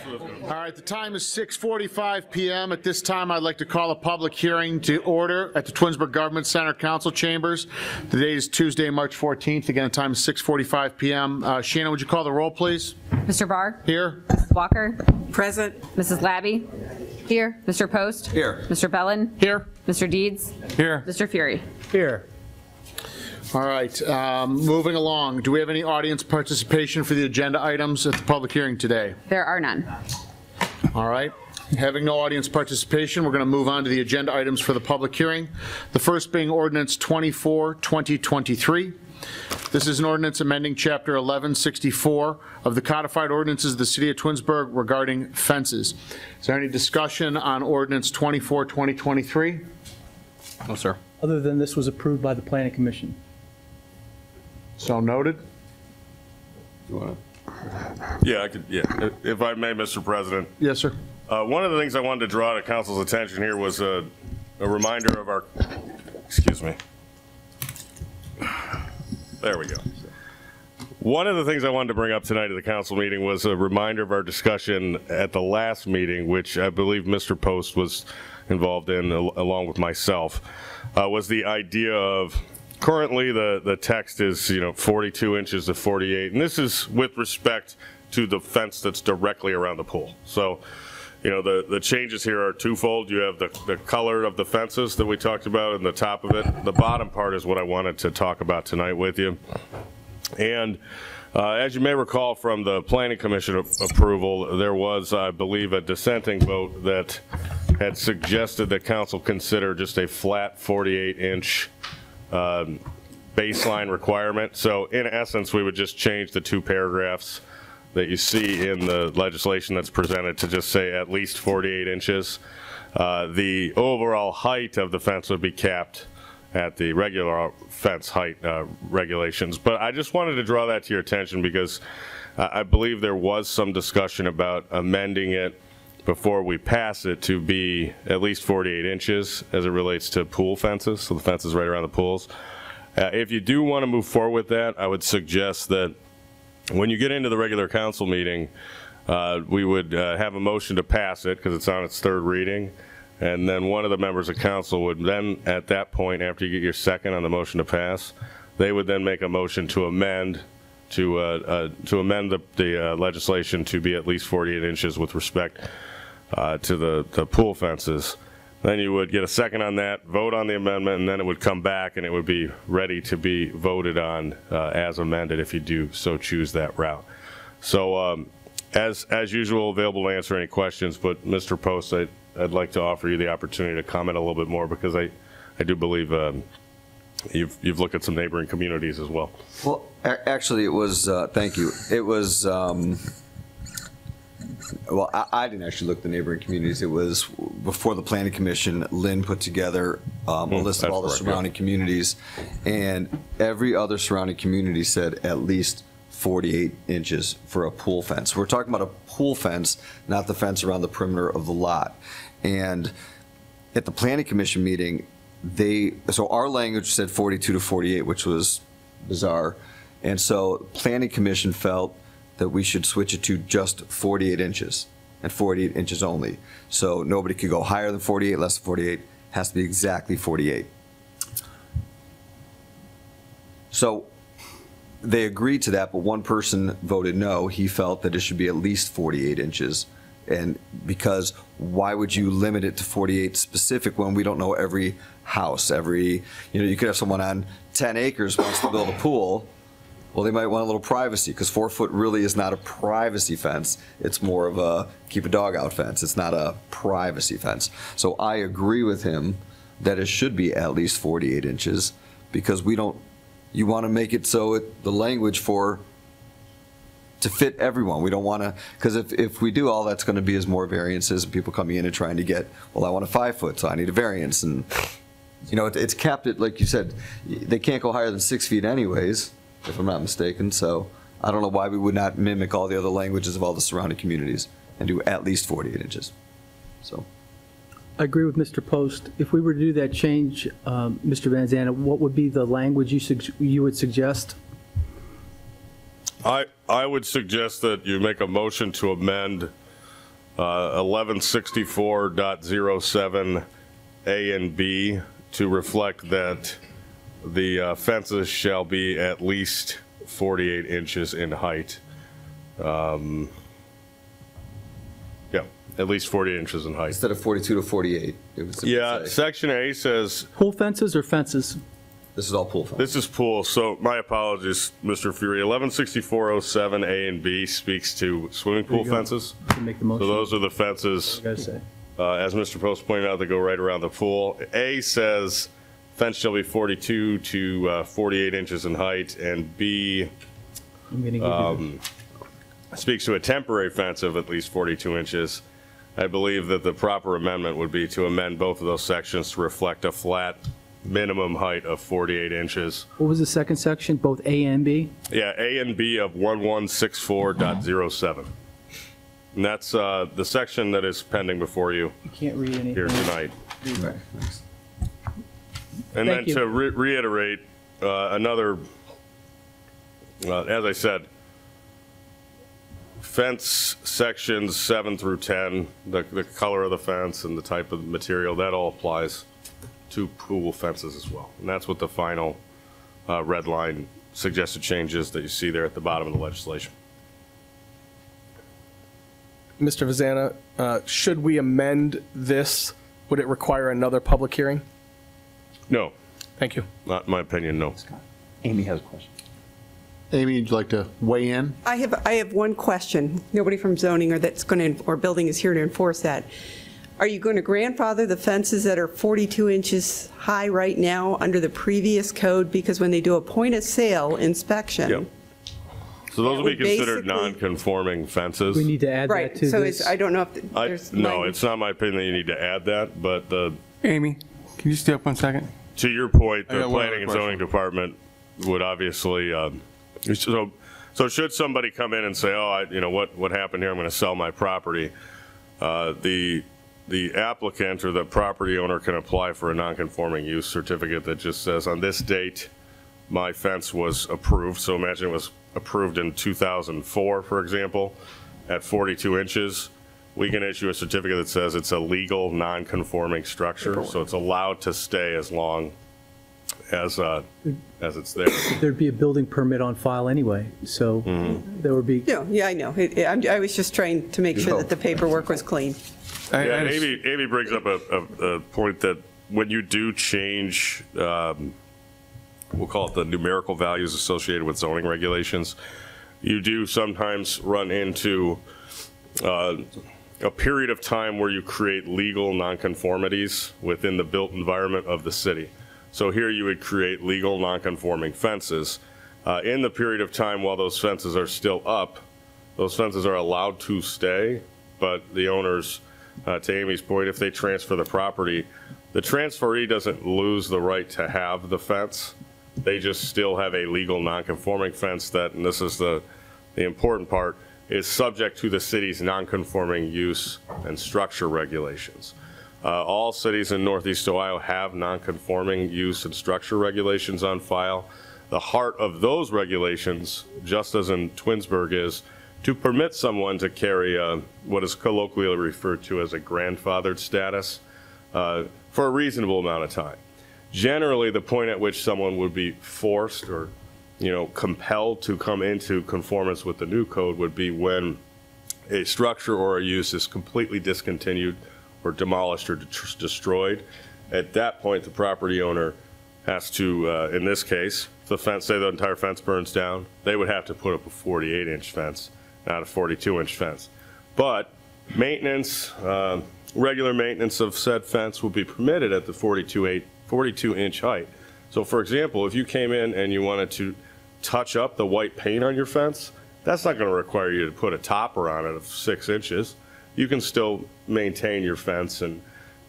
All right, the time is 6:45 p.m. At this time, I'd like to call a public hearing to order at the Twinsburg Government Center Council Chambers. The date is Tuesday, March 14th. Again, the time is 6:45 p.m. Shannon, would you call the roll, please? Mr. Barr? Here. Mrs. Walker? Present. Mrs. Labby? Here. Mr. Post? Here. Mr. Bellin? Here. Mr. Deeds? Here. Mr. Fury? Here. All right, moving along. Do we have any audience participation for the agenda items at the public hearing today? There are none. All right. Having no audience participation, we're going to move on to the agenda items for the public hearing. The first being ordinance 24-2023. This is an ordinance amending Chapter 1164 of the codified ordinances of the City of Twinsburg regarding fences. Is there any discussion on ordinance 24-2023? No, sir. Other than this was approved by the Planning Commission. So noted. You want Yeah, I could. Yeah, if I may, Mr. President. Yes, sir. One of the things I wanted to draw to council's attention here was a reminder of our. Excuse me. There we go. One of the things I wanted to bring up tonight at the council meeting was a reminder of our discussion at the last meeting, which I believe Mr. Post was involved in along with myself, was the idea of currently the text is 42 inches to 48, and this is with respect to the fence that's directly around the pool. So the changes here are twofold. You have the color of the fences that we talked about in the top of it. The bottom part is what I wanted to talk about tonight with you. And as you may recall from the Planning Commission approval, there was, I believe, a dissenting vote that had suggested that council consider just a flat 48-inch baseline requirement. So in essence, we would just change the two paragraphs that you see in the legislation that's presented to just say at least 48 inches. The overall height of the fence would be capped at the regular fence height regulations. But I just wanted to draw that to your attention because I believe there was some discussion about amending it before we pass it to be at least 48 inches as it relates to pool fences, so the fences right around the pools. If you do want to move forward with that, I would suggest that when you get into the regular council meeting, we would have a motion to pass it because it's on its third reading. And then one of the members of council would then, at that point, after you get your second on the motion to pass, they would then make a motion to amend the legislation to be at least 48 inches with respect to the pool fences. Then you would get a second on that, vote on the amendment, and then it would come back and it would be ready to be voted on as amended if you do so choose that route. So as usual, available to answer any questions, but Mr. Post, I'd like to offer you the opportunity to comment a little bit more because I do believe you've looked at some neighboring communities as well. Well, actually, it was, thank you. It was, well, I didn't actually look at the neighboring communities. It was before the Planning Commission, Lynn put together a list of all the surrounding communities, and every other surrounding community said at least 48 inches for a pool fence. We're talking about a pool fence, not the fence around the perimeter of the lot. And at the Planning Commission meeting, so our language said 42 to 48, which was bizarre. And so Planning Commission felt that we should switch it to just 48 inches and 48 inches only. So nobody could go higher than 48, less than 48, has to be exactly 48. So they agreed to that, but one person voted no. He felt that it should be at least 48 inches. And because why would you limit it to 48 specific when we don't know every house, you could have someone on 10 acres wants to build a pool. Well, they might want a little privacy because 4 foot really is not a privacy fence. It's more of a keep a dog out fence. It's not a privacy fence. So I agree with him that it should be at least 48 inches because you want to make it so the language to fit everyone. We don't want to, because if we do, all that's going to be is more variances and people coming in and trying to get, well, I want a 5 foot, so I need a variance. And, it's capped at, like you said, they can't go higher than 6 feet anyways, if I'm not mistaken. So I don't know why we would not mimic all the other languages of all the surrounding communities and do at least 48 inches. So. I agree with Mr. Post. If we were to do that change, Mr. Van Zandt, what would be the language you would suggest? I would suggest that you make a motion to amend 1164.07 A and B to reflect that the fences shall be at least 48 inches in height. Yeah, at least 48 inches in height. Instead of 42 to 48. It would simply Yeah, say- section A says, Pool fences or fences? This is all pool fence. this is pool, so my apologies, Mr. Fury. 1164.07 A and B speaks to swimming pool you go. fences. To make the motion. So those are the fences, Gotta say. as Mr. Post pointed out, that go right around the pool. A says fence shall be 42 to 48 inches in height, and B I'm gonna give you speaks to a temporary fence of at least 42 inches. I believe that the proper amendment would be to amend both of those sections to reflect a flat minimum height of 48 inches. what was the second section, both A and B? Yeah, A and B of 1164.07. And that's the section that is pending before you You can't read anything. here tonight. Right, thanks. And Thank then you. to reiterate, another, as I said, fence sections 7 through 10, the color of the fence and the type of material, that all applies to pool fences as well. And that's what the final red line suggested changes that you see there at the bottom of the legislation. Mr. Vazana, should we amend this? Would it require another public hearing? No, Thank you. not in my opinion, no. Amy has a question. Amy, would you like to weigh in? I have one question. Nobody from zoning or that's going to, or building is here to enforce that. Are you going to grandfather the fences that are 42 inches high right now under the previous code? Because when they do a point of sale inspection. Yep. So those That will be would considered basically- non-conforming fences. We need to add that Right, to so this. it's, I don't know if there's. No, language- it's not my opinion that you need to add that, but Amy, can you stay up 1 second? to your point, I the got one planning and other zoning department would obviously, so should somebody come in and say, oh, what happened here, I'm going to sell my property, the applicant or the property owner can apply for a non-conforming use certificate that just says, on this date, my fence was approved. So imagine it was approved in 2004, for example, at 42 inches. We can issue a certificate that says it's a legal, non-conforming structure, so it's allowed to stay as long as it's there. There'd be a building permit on file anyway, so Mm-hmm. there would be, Yeah, I know. I was just trying to make sure that the paperwork was clean. Yeah, Amy brings up a point that when you do change, we'll call it the numerical values associated with zoning regulations, you do sometimes run into a period of time where you create legal nonconformities within the built environment of the city. So here you would create legal nonconforming fences. In the period of time while those fences are still up, those fences are allowed to stay, but the owners, to Amy's point, if they transfer the property, the transferee doesn't lose the right to have the fence. They just still have a legal nonconforming fence that, and this is the important part, is subject to the city's nonconforming use and structure regulations. All cities in Northeast Ohio have nonconforming use and structure regulations on file. The heart of those regulations, just as in Twinsburg, is to permit someone to carry what is colloquially referred to as a grandfathered status for a reasonable amount of time. Generally, the point at which someone would be forced or compelled to come into conformance with the new code would be when a structure or a use is completely discontinued or demolished or destroyed. At that point, the property owner has to, in this case, if the fence, say the entire fence burns down, they would have to put up a 48-inch fence, not a 42-inch fence. But maintenance, regular maintenance of said fence will be permitted at the 42-inch height. So for example, if you came in and you wanted to touch up the white paint on your fence, that's not going to require you to put a topper on it of 6 inches. You can still maintain your fence and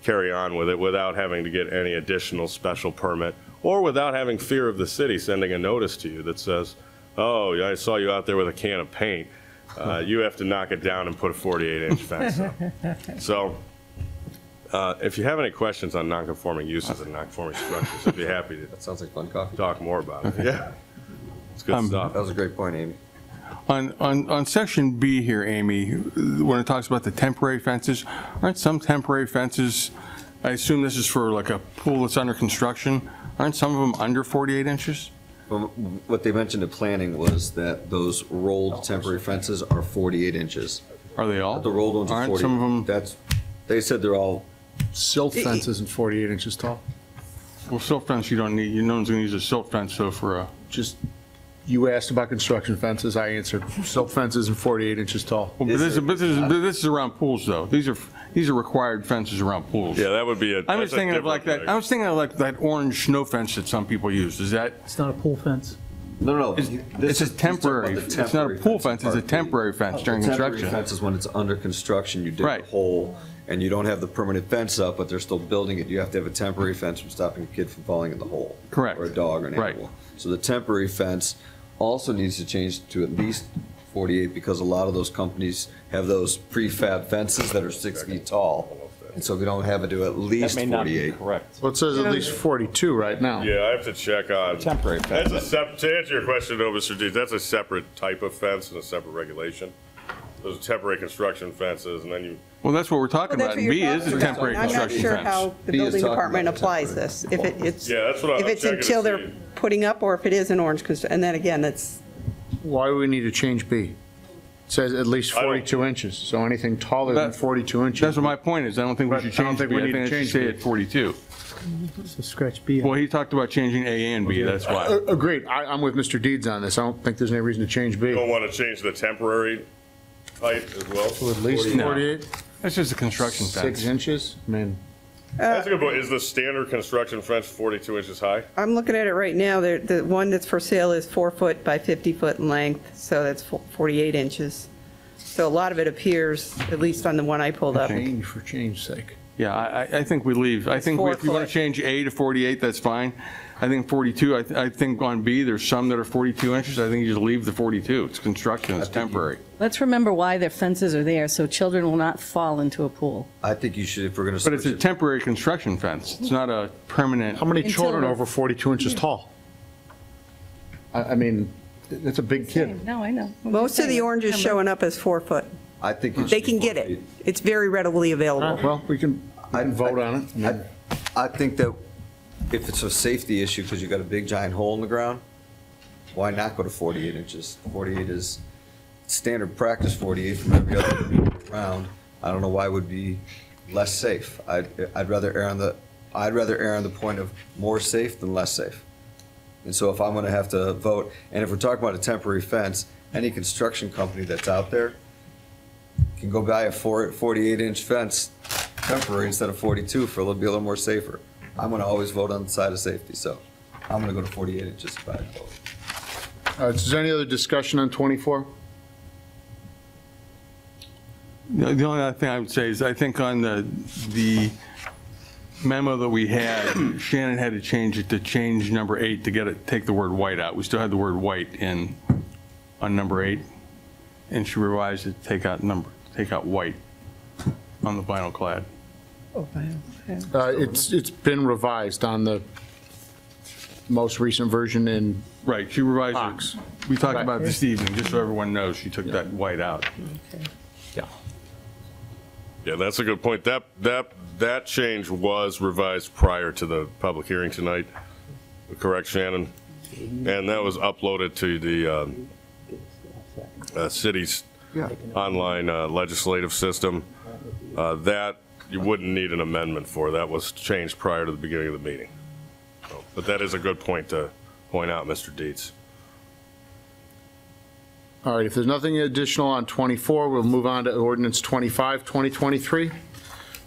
carry on with it without having to get any additional special permit or without having fear of the city sending a notice to you that says, oh, I saw you out there with a can of paint. You have to knock it down and put a 48-inch fence up. So if you have any questions on non-conforming uses and non-conforming structures, I'd be happy to That sounds like fun coffee. talk more about it. Yeah, it's good stuff. That was a great point, Amy. On section B here, Amy, when it talks about the temporary fences, aren't some temporary fences, I assume this is for like a pool that's under construction, aren't some of them under 48 inches? What they mentioned at planning was that those rolled temporary fences are 48 inches. Are they all? The rolled ones are Aren't 40. some of them, That's, they said they're all, Silt fence isn't 48 inches tall. well, silt fence you don't need, no one's going to use a silt fence, so for a, Just, you asked about construction fences, I answered. Silt fence isn't 48 inches tall. well, but this is around pools, though. These are required fences around pools. Yeah, that would be a. I was that's a thinking of like different that, I thing. was thinking of like that orange snow fence that some people use. Is that, It's not a pool fence. no. it's a temporary, it's not a pool fence, it's a temporary fence during Temporary construction. fence is when it's under construction, you dig a Right. hole, and you don't have the permanent fence up, but they're still building it. You have to have a temporary fence from stopping a kid from falling in the hole. Correct. Or a dog or an Right. animal. So the temporary fence also needs to change to at least 48, because a lot of those companies have those prefab fences that are 6 feet tall. And so we don't have to do at least 48. correct. Well, it says at least 42 right now. Yeah, I have to check on. Temporary fence. That's to answer your question though, Mr. Dees, that's a separate type of fence and a separate regulation. Those are temporary construction fences, and then you, Well, that's what we're talking Well, about. that's And what B you're is a talking about. temporary I'm not construction sure fence. how the B is building talking department about applies temporary. this. If it's, yeah, that's what I'm if it's checking to until they're see. putting up, or if it is an orange, and then again, that's, Why do we need to change B? It says at least I don't- 42 inches, so anything taller than That- 42 inches. That's what my point is. I don't think we But should I don't change think B. we I need think to it change should stay B. at 42. So scratch B. Well, he talked about changing A and B, that's why. Agreed, I'm with Mr. Deeds on this. I don't think there's any reason to change B. You don't want to change the temporary height as well? To at least No. 48, That's just a construction 6 fence. inches? I mean, That's a good point. Is the standard construction fence 42 inches high? I'm looking at it right now, the one that's for sale is 4 foot by 50 foot in length, so that's 48 inches. So a lot of it appears, at least on the one I pulled up. change for change's sake. Yeah, I think we leave. I think 4 if you want foot. to change A to 48, that's fine. I think 42, I think on B, there's some that are 42 inches. I think you just leave the 42. It's construction, it's temporary. Let's remember why their fences are there, so children will not fall into a pool. I think you should, if we're going to But it's switch a it. temporary construction fence. It's not a permanent. How many Until children are we're- over 42 inches tall? I mean, that's a big kid. No, I know. Most of the oranges showing up as 4 foot. I think it They should be can get 48. it. It's very readily All right, available. well, we can vote on it. I think that if it's a safety issue because you got a big giant hole in the ground, why not go to 48 inches? 48 is standard practice, 48 from every other round. I don't know why it would be less safe. I'd rather err on the point of more safe than less safe. And so if I'm going to have to vote, and if we're talking about a temporary fence, any construction company that's out there can go buy a 48-inch fence temporary instead of 42 for be a little more safer. I'm going to always vote on the side of safety, so I'm going to go to 48 inches if I vote. Is there any other discussion on 24? The only other thing I would say is I think on the memo that we had, Shannon had to change it to change number 8 to take the word white out. We still had the word white in, on number 8, and she revised it to take out white on the vinyl clad. It's been revised on the most recent version in, Right, she revised Box. it. We talked Right. about it this evening, just so everyone knows, she took that white out. yeah. Yeah, that's a good point. That change was revised prior to the public hearing tonight. Correct, Shannon? And that was uploaded to the city's online legislative system. That you wouldn't need an amendment for. That was changed prior to the beginning of the meeting. So, but that is a good point to point out, Mr. Dietz. All right, if there's nothing additional on 24, we'll move on to ordinance 25, 2023.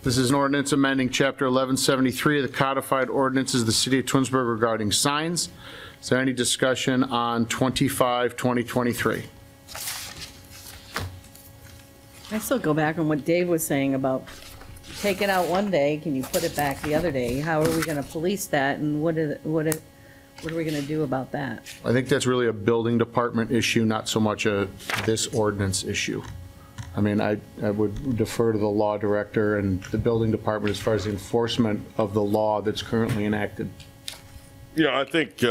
This is an ordinance amending Chapter 1173 of the codified ordinances of the City of Twinsburg regarding signs. Is there any discussion on 25, 2023? I still go back on what Dave was saying about take it out one day, can you put it back the other day? How are we going to police that, and what are we going to do about that? I think that's really a building department issue, not so much this ordinance issue. I mean, I would defer to the law director and the building department as far as the enforcement of the law that's currently enacted. Yeah, I think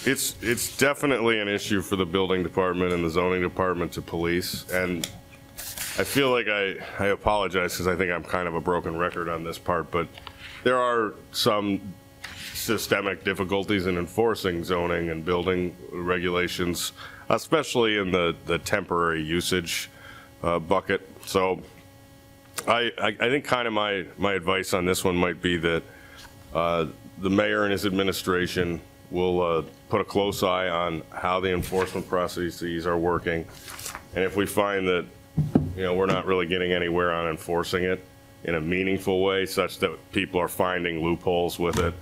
It's definitely an issue for the building department and the zoning department to police, and I feel like I apologize because I think I'm kind of a broken record on this part, but there are some systemic difficulties in enforcing zoning and building regulations, especially in the temporary usage bucket. So I think kind of my advice on this one might be that the mayor and his administration will put a close eye on how the enforcement processes are working. And if we find that, we're not really getting anywhere on enforcing it in a meaningful way, such that people are finding loopholes with it,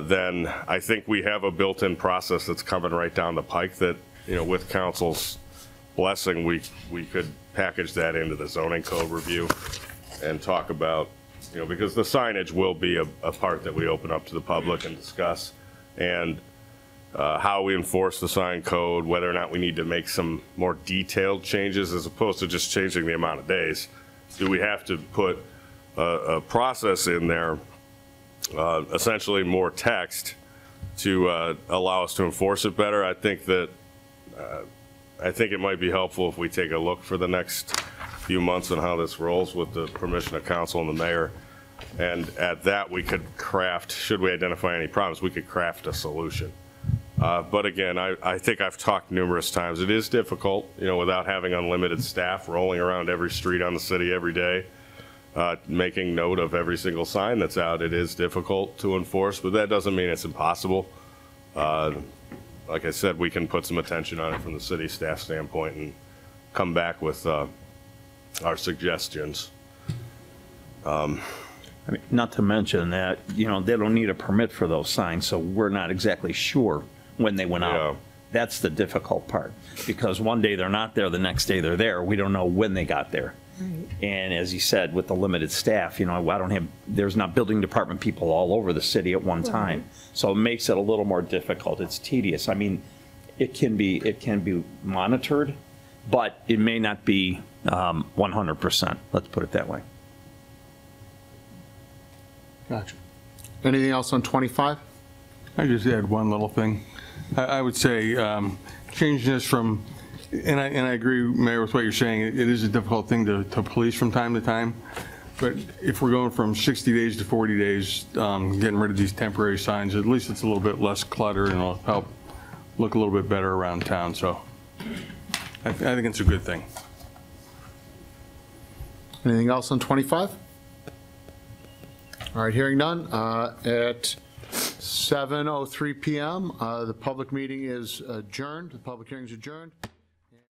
then I think we have a built-in process that's coming right down the pike that, with council's blessing, we could package that into the zoning code review and talk about, because the signage will be a part that we open up to the public and discuss, and how we enforce the sign code, whether or not we need to make some more detailed changes as opposed to just changing the amount of days. Do we have to put a process in there, essentially more text, to allow us to enforce it better? I think it might be helpful if we take a look for the next few months on how this rolls with the permission of council and the mayor. And at that, we could craft, should we identify any problems, we could craft a solution. But again, I think I've talked numerous times. It is difficult, without having unlimited staff rolling around every street on the city every day, making note of every single sign that's out. It is difficult to enforce, but that doesn't mean it's impossible. Like I said, we can put some attention on it from the city staff standpoint and come back with our suggestions. I mean, not to mention that, they don't need a permit for those signs, so we're not exactly sure when they went out. Yeah. That's the difficult part, because one day they're not there, the next day they're there. We don't know when they got there. And as you said, with the limited staff, there's not building department people all over the city at one time. So it makes it a little more difficult. It's tedious. I mean, it can be monitored, but it may not be 100%. Let's put it that way. Gotcha. Anything else on 25? I just add one little thing. I would say changing this from, and I agree, Mayor, with what you're saying. It is a difficult thing to police from time to time. But if we're going from 60 days to 40 days, getting rid of these temporary signs, at least it's a little bit less clutter and it'll help look a little bit better around town. So I think it's a good thing. Anything else on 25? All right, hearing none. At 7:03 PM, the public meeting is adjourned. The public hearing is adjourned.